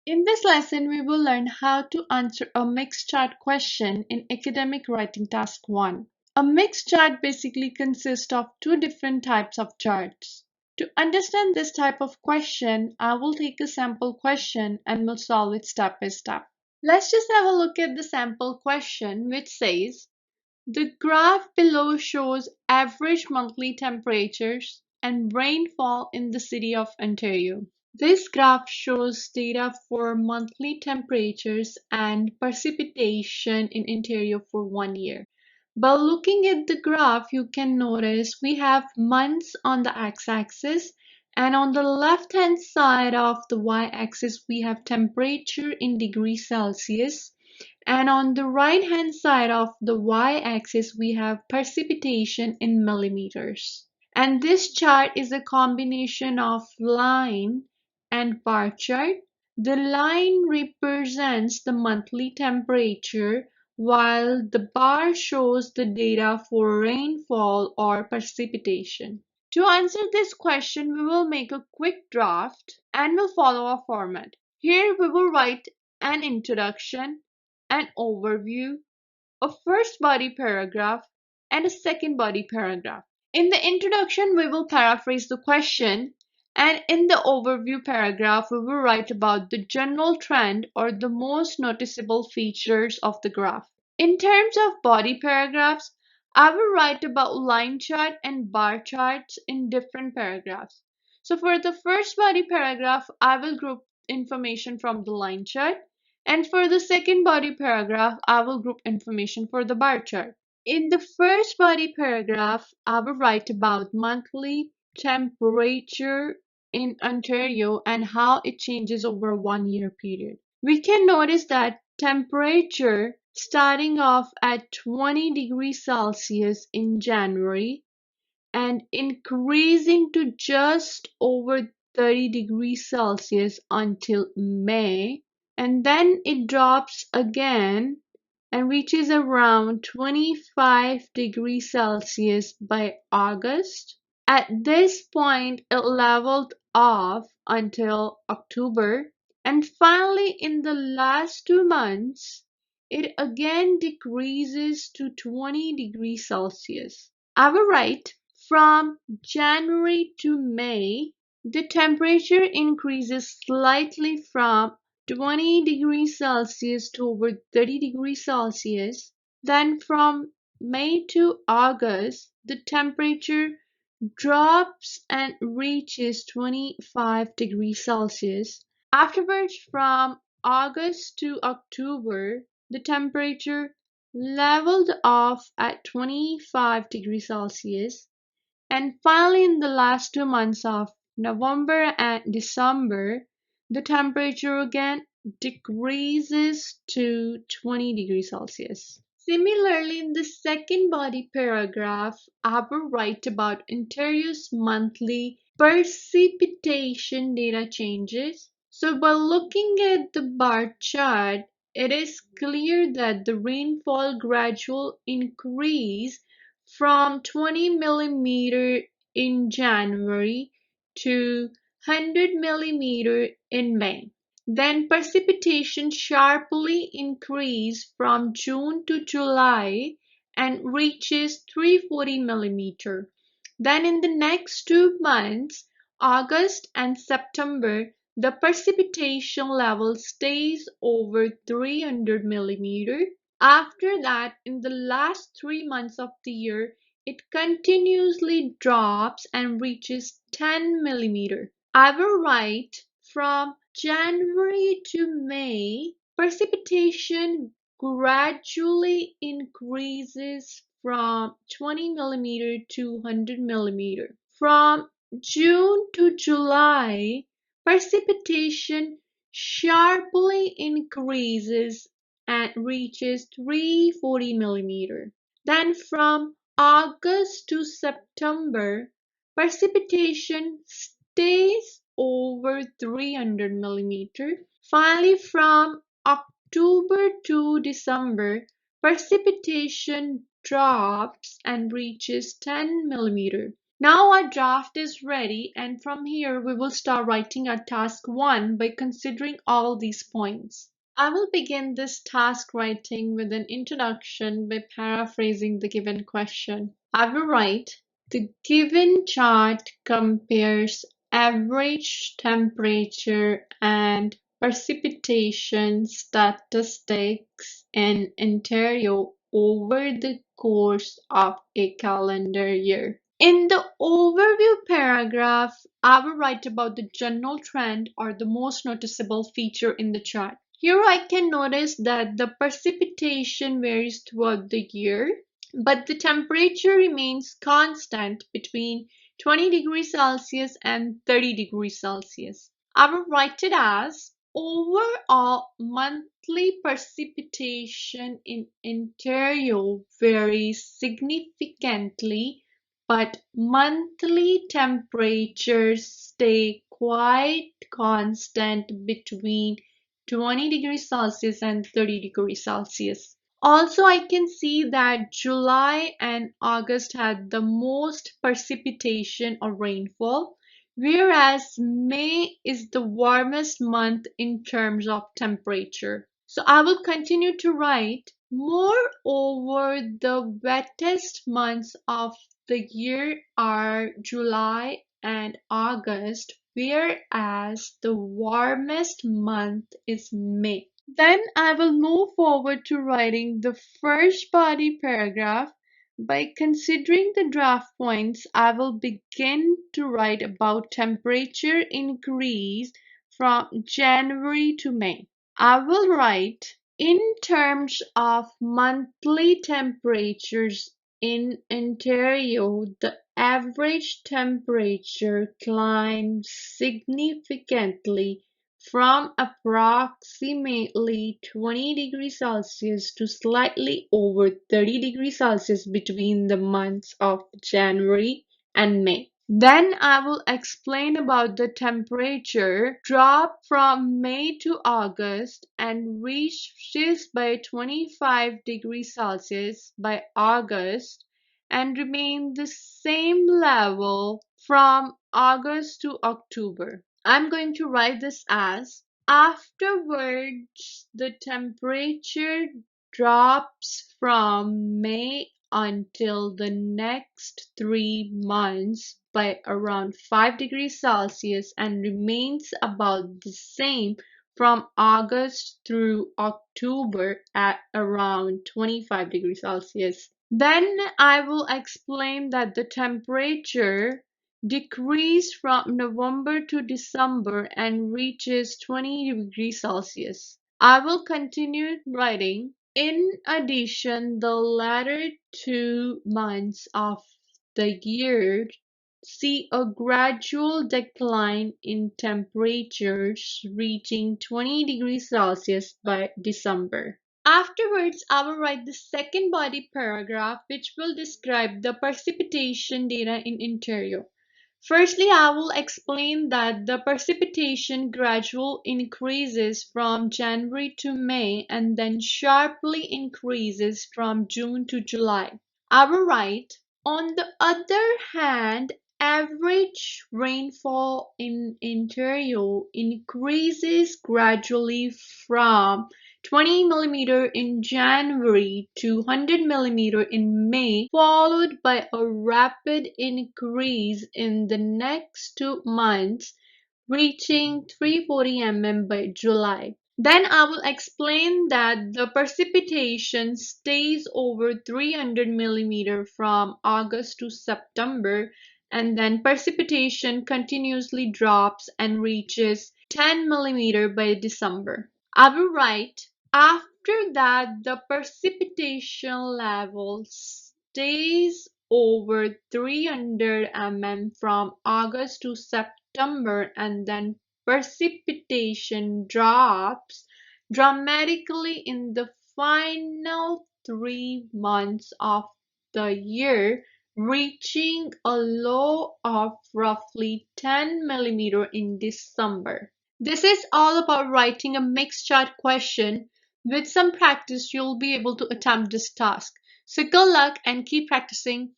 In this lesson, we will learn how to answer a mixed chart question in Academic Writing Task 1. A mixed chart basically consists of two different types of charts. To understand this type of question, I will take a sample question and will solve it step by step. Let's just have a look at the sample question, which says, the graph below shows average monthly temperatures and rainfall in the city of Ontario. This graph shows data for monthly temperatures and precipitation in Ontario for 1 year. By looking at the graph, you can notice we have months on the x-axis, and on the left-hand side of the y-axis, we have temperature in degrees Celsius. And on the right-hand side of the y-axis, we have precipitation in millimeters. And this chart is a combination of line and bar chart. The line represents the monthly temperature, while the bar shows the data for rainfall or precipitation. To answer this question, we will make a quick draft and will follow a format. Here we will write an introduction, an overview, a first body paragraph, and a second body paragraph. In the introduction, we will paraphrase the question, and in the overview paragraph, we will write about the general trend or the most noticeable features of the graph. In terms of body paragraphs, I will write about line chart and bar charts in different paragraphs. So for the first body paragraph, I will group information from the line chart. And for the second body paragraph, I will group information for the bar chart. In the first body paragraph, I will write about monthly temperature in Ontario and how it changes over a 1 year period. We can notice that temperature starting off at 20 degrees Celsius in January and increasing to just over 30 degrees Celsius until May, and then it drops again and reaches around 25 degrees Celsius by August. At this point, it leveled off until October, and finally, in the last 2 months, it again decreases to 20 degrees Celsius. I will write from January to May, the temperature increases slightly from 20 degrees Celsius to over 30 degrees Celsius. Then from May to August, the temperature drops and reaches 25 degrees Celsius. Afterwards, from August to October, the temperature leveled off at 25 degrees Celsius. And finally, in the last 2 months of November and December, the temperature again decreases to 20 degrees Celsius. Similarly, in the second body paragraph, I will write about Ontario's monthly precipitation data changes. So by looking at the bar chart, it is clear that the rainfall gradual increase from 20 millimeter in January to 100 millimeter in May. Then precipitation sharply increased from June to July and reaches 340 millimeter. Then in the next 2 months, August and September, the precipitation level stays over 300 millimeter. After that, in the last 3 months of the year, it continuously drops and reaches 10 millimeter. I will write from January to May, precipitation gradually increases from 20 millimeter to 100 millimeter. From June to July, precipitation sharply increases and reaches 340 millimeter. Then from August to September, precipitation stays over 300 millimeter. Finally, from October to December, precipitation drops and reaches 10 millimeter. Now our draft is ready, and from here we will start writing our task 1 by considering all these points. I will begin this task writing with an introduction by paraphrasing the given question. I will write, the given chart compares average temperature and precipitation statistics in Ontario over the course of a calendar year. In the overview paragraph, I will write about the general trend or the most noticeable feature in the chart. Here I can notice that the precipitation varies throughout the year, but the temperature remains constant between 20 degrees Celsius and 30 degrees Celsius. I will write it as overall monthly precipitation in Ontario varies significantly, but monthly temperatures stay quite constant between 20 degrees Celsius and 30 degrees Celsius. Also, I can see that July and August had the most precipitation or rainfall, whereas May is the warmest month in terms of temperature. So I will continue to write, moreover, the wettest months of the year are July and August, whereas the warmest month is May. Then I will move forward to writing the first body paragraph. By considering the draft points, I will begin to write about temperature increase from January to May. I will write in terms of monthly temperatures in Ontario, the average temperature climbed significantly from approximately 20 degrees Celsius to slightly over 30 degrees Celsius between the months of January and May. Then I will explain about the temperature drop from May to August and reaches by 25 degrees Celsius by August and remain the same level from August to October. I'm going to write this as afterwards the temperature drops from May until the next 3 months by around 5 degrees Celsius and remains about the same from August through October at around 25 degrees Celsius. Then I will explain that the temperature decreased from November to December and reaches 20 degrees Celsius. I will continue writing. In addition, the latter 2 months of the year see a gradual decline in temperatures reaching 20 degrees Celsius by December. Afterwards, I will write the second body paragraph which will describe the precipitation data in Ontario. Firstly, I will explain that the precipitation gradually increases from January to May and then sharply increases from June to July. I will write, on the other hand, average rainfall in Ontario increases gradually from 20 millimeter in January to 100 millimeter in May, followed by a rapid increase in the next 2 months, reaching 340 mm by July. Then I will explain that the precipitation stays over 300 millimeter from August to September, and then precipitation continuously drops and reaches 10 millimeter by December. I will write, after that the precipitation level stays over 300 mm from August to September and then precipitation drops dramatically in the final 3 months of the year, reaching a low of roughly 10 millimeter in December. This is all about writing a mixed chart question. With some practice, you'll be able to attempt this task. So good luck and keep practicing.